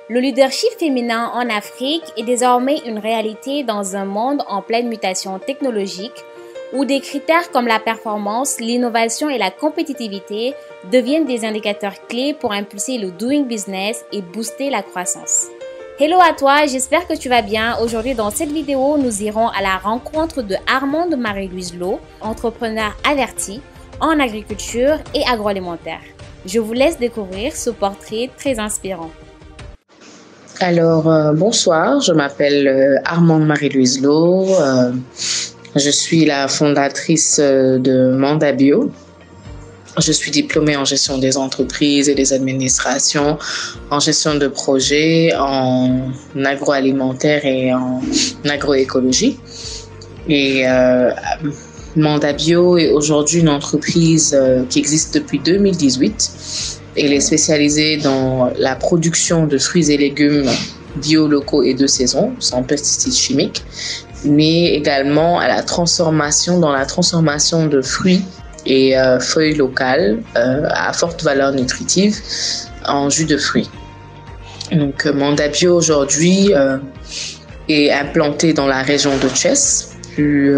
Le leadership féminin en Afrique est désormais une réalité dans un monde en pleine mutation technologique où des critères comme la performance, l'innovation et la compétitivité deviennent des indicateurs clés pour impulser le doing business et booster la croissance. Hello à toi, j'espère que tu vas bien. Aujourd'hui dans cette vidéo, nous irons à la rencontre de Armande Marie-Louise Lo, entrepreneur avertie en agriculture et agroalimentaire. Je vous laisse découvrir ce portrait très inspirant. Alors, bonsoir, je m'appelle Armande Marie-Louise Lo. Je suis la fondatrice de Mandabio. Je suis diplômée en gestion des entreprises et des administrations, en gestion de projets, en agroalimentaire et en agroécologie. Et Mandabio est aujourd'hui une entreprise qui existe depuis 2018. Elle est spécialisée dans la production de fruits et légumes bio, locaux et de saison, sans pesticides chimiques, mais également à la transformation de fruits et feuilles locales à forte valeur nutritive en jus de fruits. Donc Mandabio aujourd'hui est implanté dans la région de Thiès, plus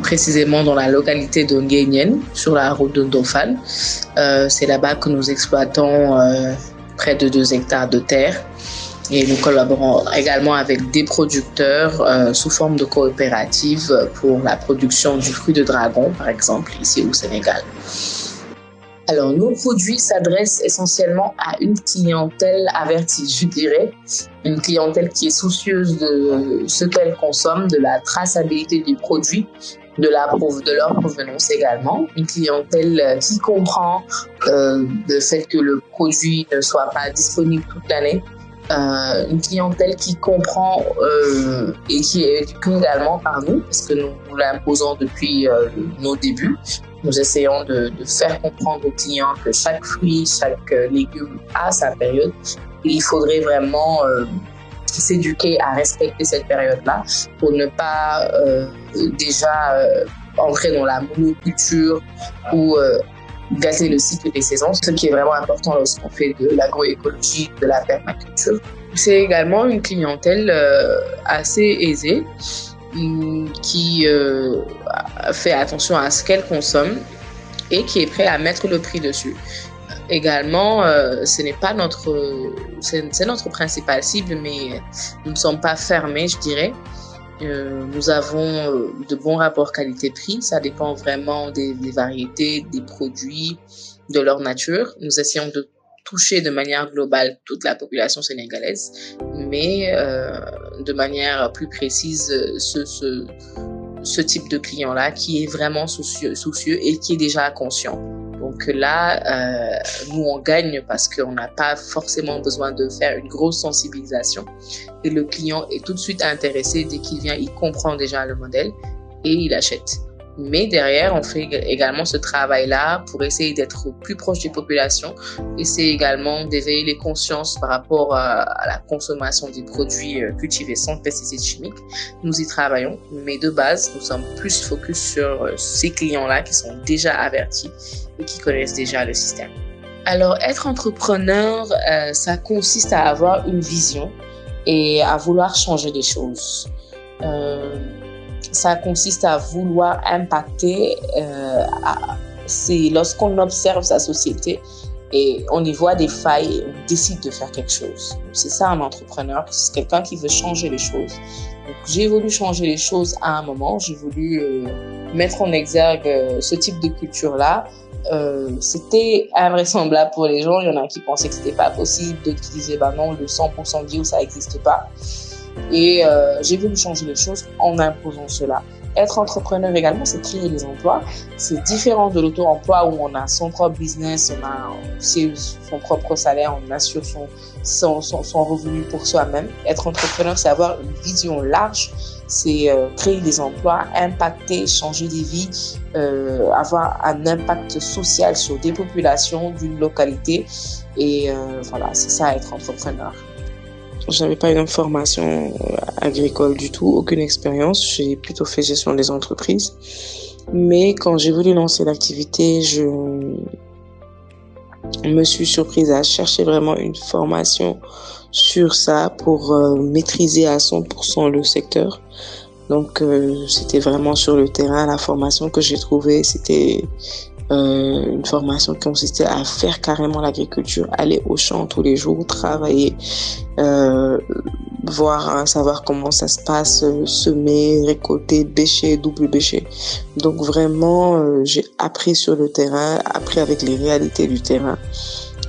précisément dans la localité de Nguyen, sur la route de Ndofane. C'est là-bas que nous exploitons près de 2 hectares de terre et nous collaborons également avec des producteurs sous forme de coopérative pour la production du fruit de dragon, par exemple, ici au Sénégal. Alors, nos produits s'adressent essentiellement à une clientèle avertie, je dirais. Une clientèle qui est soucieuse de ce qu'elle consomme, de la traçabilité des produits, de leur provenance également. Une clientèle qui comprend le fait que le produit ne soit pas disponible toute l'année. Une clientèle qui comprend et qui est éduquée également par nous, parce que nous l'imposons depuis nos débuts. Nous essayons de faire comprendre aux clients que chaque fruit, chaque légume a sa période. Et il faudrait vraiment s'éduquer à respecter cette période-là pour ne pas déjà entrer dans la monoculture ou gâter le cycle des saisons, ce qui est vraiment important lorsqu'on fait de l'agroécologie, de la permaculture. C'est également une clientèle assez aisée qui fait attention à ce qu'elle consomme et qui est prêt à mettre le prix dessus. Également, c'est notre principale cible, mais nous ne sommes pas fermés, je dirais. Nous avons de bons rapports qualité-prix. Ça dépend vraiment des variétés, des produits, de leur nature. Nous essayons de toucher de manière globale toute la population sénégalaise, mais de manière plus précise ce type de client-là qui est vraiment soucieux et qui est déjà conscient. Donc là, nous, on gagne parce qu'on n'a pas forcément besoin de faire une grosse sensibilisation. Et le client est tout de suite intéressé. Dès qu'il vient, il comprend déjà le modèle et il achète. Mais derrière, on fait également ce travail-là pour essayer d'être plus proche des populations. Essayer également d'éveiller les consciences par rapport à la consommation des produits cultivés sans pesticides chimiques. Nous y travaillons, mais de base, nous sommes plus focus sur ces clients-là qui sont déjà avertis et qui connaissent déjà le système. Alors, être entrepreneur, ça consiste à avoir une vision et à vouloir changer les choses. Ça consiste à vouloir impacter. C'est lorsqu'on observe sa société et on y voit des failles et on décide de faire quelque chose. C'est ça un entrepreneur, c'est quelqu'un qui veut changer les choses. Donc, j'ai voulu changer les choses à un moment, j'ai voulu mettre en exergue ce type de culture-là. C'était invraisemblable pour les gens. Il y en a qui pensaient que c'était pas possible, d'autres qui disaient bah non, le 100% bio ça n'existe pas. Et j'ai voulu changer les choses en imposant cela. Être entrepreneur également, c'est créer des emplois. C'est différent de l'auto-emploi où on a son propre business, on a son propre salaire, on assure son revenu pour soi-même. Être entrepreneur, c'est avoir une vision large, c'est créer des emplois, impacter, changer des vies, avoir un impact social sur des populations d'une localité. Et voilà, c'est ça être entrepreneur. Je n'avais pas une formation agricole du tout, aucune expérience. J'ai plutôt fait gestion des entreprises. Mais quand j'ai voulu lancer l'activité, me suis surprise à chercher vraiment une formation sur ça pour maîtriser à 100% le secteur. Donc, c'était vraiment sur le terrain. La formation que j'ai trouvée, c'était une formation qui consistait à faire carrément l'agriculture, aller au champ tous les jours, travailler, savoir comment ça se passe, semer, récolter, bêcher, double bêcher. Donc vraiment, j'ai appris sur le terrain, appris avec les réalités du terrain.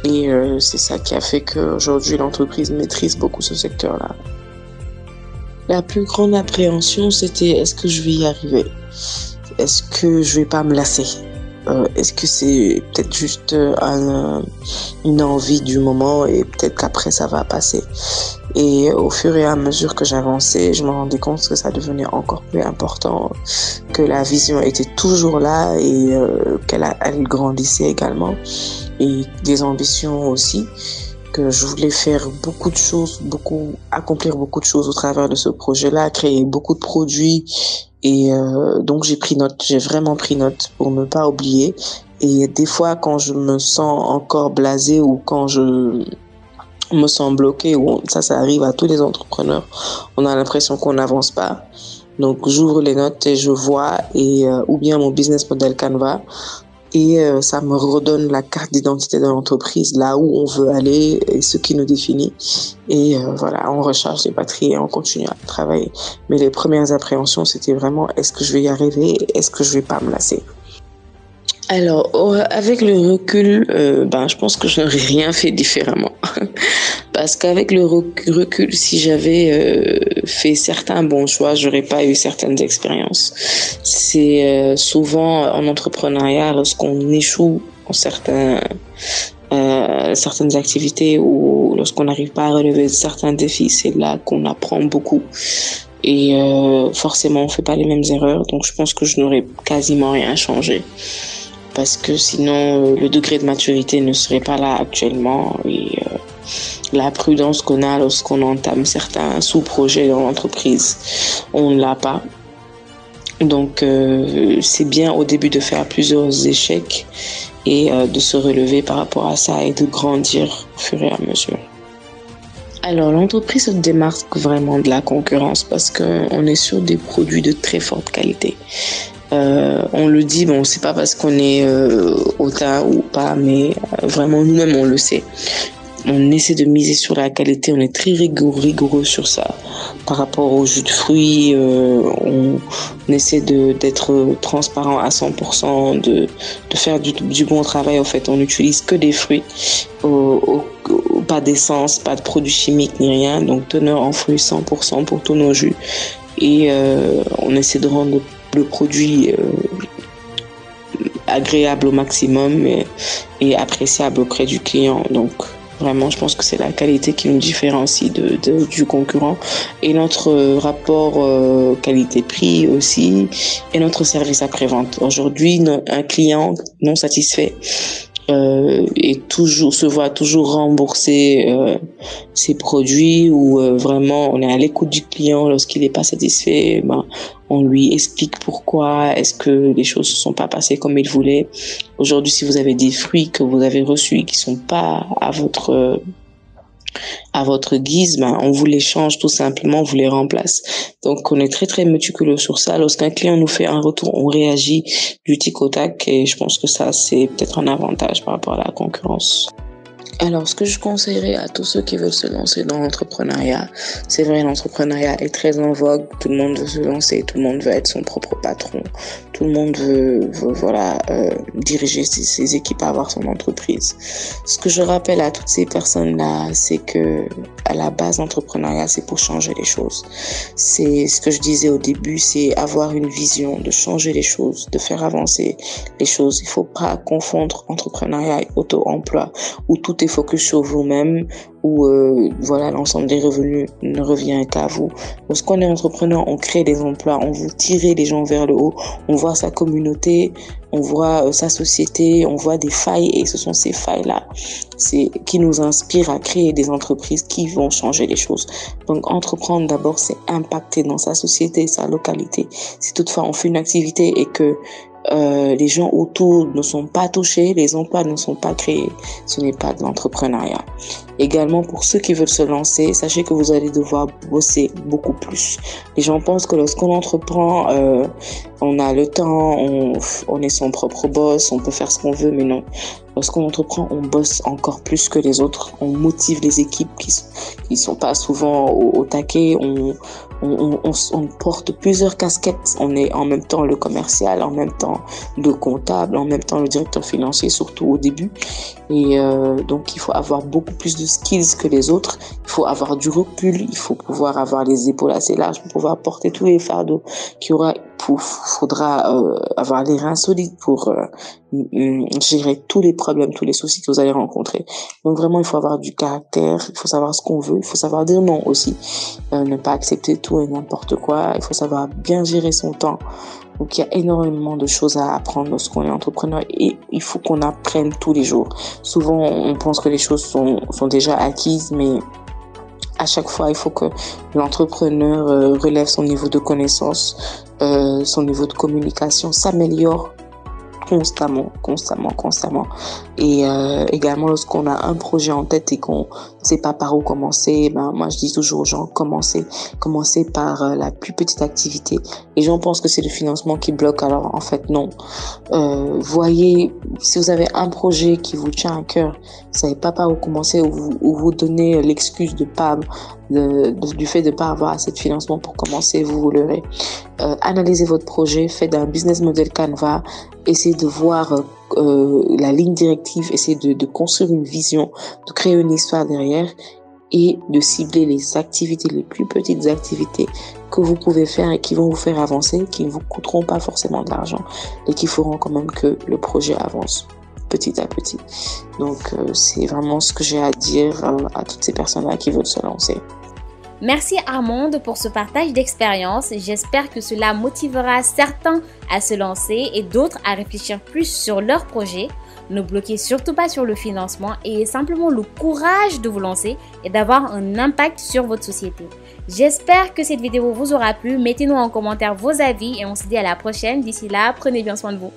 Et c'est ça qui a fait qu'aujourd'hui, l'entreprise maîtrise beaucoup ce secteur-là. La plus grande appréhension, c'était est-ce que je vais y arriver? Est-ce que je vais pas me lasser? Est-ce que c'est peut-être juste une envie du moment et peut-être qu'après ça va passer? Et au fur et à mesure que j'avançais, je me rendais compte que ça devenait encore plus important, que la vision était toujours là et elle grandissait également, et des ambitions aussi, que je voulais faire beaucoup de choses, accomplir beaucoup de choses au travers de ce projet-là, créer beaucoup de produits. Et donc j'ai vraiment pris note pour ne pas oublier. Et des fois, quand je me sens encore blasée ou quand je me sens bloquée, ça arrive à tous les entrepreneurs, on a l'impression qu'on n'avance pas. Donc j'ouvre les notes et je vois, ou bien mon business model Canva, et ça me redonne la carte d'identité de l'entreprise, là où on veut aller et ce qui nous définit. Et voilà, on recharge les batteries et on continue à travailler. Mais les premières appréhensions, c'était vraiment est-ce que je vais y arriver? Est-ce que je vais pas me lasser? Alors, avec le recul, je pense que je n'aurais rien fait différemment. Parce qu'avec le recul, si j'avais fait certains bons choix, j'aurais pas eu certaines expériences. C'est souvent en entrepreneuriat, lorsqu'on échoue en certaines activités ou lorsqu'on n'arrive pas à relever certains défis, c'est là qu'on apprend beaucoup. Et forcément, on fait pas les mêmes erreurs. Donc, je pense que je n'aurais quasiment rien changé. Parce que sinon, le degré de maturité ne serait pas là actuellement. Et la prudence qu'on a lorsqu'on entame certains sous-projets dans l'entreprise, on ne l'a pas. Donc, c'est bien au début de faire plusieurs échecs et de se relever par rapport à ça et de grandir au fur et à mesure. Alors, l'entreprise se démarque vraiment de la concurrence parce qu'on est sur des produits de très forte qualité. On le dit, c'est pas parce qu'on est hautain ou pas, mais vraiment nous-mêmes on le sait. On essaie de miser sur la qualité, on est très rigoureux sur ça. Par rapport aux jus de fruits, on essaie d'être transparent à 100%, de faire du bon travail. En fait, on n'utilise que des fruits, pas d'essence, pas de produits chimiques ni rien. Donc teneur en fruits 100% pour tous nos jus. Et on essaie de rendre le produit agréable au maximum et appréciable auprès du client. Donc vraiment, je pense que c'est la qualité qui nous différencie du concurrent, et notre rapport qualité-prix aussi, et notre service après-vente. Aujourd'hui, un client non satisfait se voit toujours rembourser ses produits, ou vraiment on est à l'écoute du client lorsqu'il n'est pas satisfait. On lui explique pourquoi est-ce que les choses ne sont pas passées comme il voulait. Aujourd'hui, si vous avez des fruits que vous avez reçus et qui sont pas à votre guise, on vous les change tout simplement, on vous les remplace. Donc, on est très, très méticuleux sur ça. Lorsqu'un client nous fait un retour, on réagit du tic au tac, et je pense que ça, c'est peut-être un avantage par rapport à la concurrence. Alors, ce que je conseillerais à tous ceux qui veulent se lancer dans l'entrepreneuriat, c'est vrai, l'entrepreneuriat est très en vogue, tout le monde veut se lancer, tout le monde veut être son propre patron, tout le monde veut diriger ses équipes, avoir son entreprise. Ce que je rappelle à toutes ces personnes-là, c'est que à la base, l'entrepreneuriat, c'est pour changer les choses. C'est ce que je disais au début, c'est avoir une vision de changer les choses, de faire avancer les choses. Il faut pas confondre entrepreneuriat et auto-emploi, où tout est focus sur vous-même, où l'ensemble des revenus ne revient qu'à vous. Lorsqu'on est entrepreneur, on crée des emplois, on veut tirer les gens vers le haut, on voit sa communauté, on voit sa société, on voit des failles, et ce sont ces failles-là qui nous inspirent à créer des entreprises qui vont changer les choses. Donc entreprendre d'abord, c'est impacter dans sa société, sa localité. Si toutefois on fait une activité et que les gens autour ne sont pas touchés, les emplois ne sont pas créés. Ce n'est pas de l'entrepreneuriat. Également, pour ceux qui veulent se lancer, sachez que vous allez devoir bosser beaucoup plus. Les gens pensent que lorsqu'on entreprend, on a le temps, on est son propre boss, on peut faire ce qu'on veut, mais non. Lorsqu'on entreprend, on bosse encore plus que les autres. On motive les équipes qui sont pas souvent au taquet. On porte plusieurs casquettes. On est en même temps le commercial, en même temps le comptable, en même temps le directeur financier, surtout au début. Et donc, il faut avoir beaucoup plus de skills que les autres. Il faut avoir du recul. Il faut pouvoir avoir les épaules assez larges pour pouvoir porter tous les fardeaux qu'il y aura. Faudra avoir les reins solides pour gérer tous les problèmes, tous les soucis que vous allez rencontrer. Donc vraiment, il faut avoir du caractère, il faut savoir ce qu'on veut, il faut savoir dire non aussi, ne pas accepter tout et n'importe quoi. Il faut savoir bien gérer son temps. Donc il y a énormément de choses à apprendre lorsqu'on est entrepreneur et il faut qu'on apprenne tous les jours. Souvent, on pense que les choses sont déjà acquises, mais à chaque fois, il faut que l'entrepreneur relève son niveau de connaissance, son niveau de communication, s'améliore constamment. Et également, lorsqu'on a un projet en tête et qu'on ne sait pas par où commencer, moi je dis toujours aux gens, commencez par la plus petite activité. Les gens pensent que c'est le financement qui bloque, alors en fait non. Voyez, si vous avez un projet qui vous tient à cœur, vous savez pas par où commencer, ou vous donnez l'excuse du fait de pas avoir assez de financement pour commencer, vous l'aurez. Analysez votre projet, faites un business model Canva, essayez de voir la ligne directive, essayez de construire une vision, de créer une histoire derrière et de cibler les activités, les plus petites activités que vous pouvez faire et qui vont vous faire avancer, qui ne vous coûteront pas forcément de l'argent et qui feront quand même que le projet avance petit à petit. Donc c'est vraiment ce que j'ai à dire à toutes ces personnes-là qui veulent se lancer. Merci Armande pour ce partage d'expérience. J'espère que cela motivera certains à se lancer et d'autres à réfléchir plus sur leur projet. Ne bloquez surtout pas sur le financement et ayez simplement le courage de vous lancer et d'avoir un impact sur votre société. J'espère que cette vidéo vous aura plu. Mettez-nous en commentaire vos avis et on se dit à la prochaine. D'ici là, prenez bien soin de vous.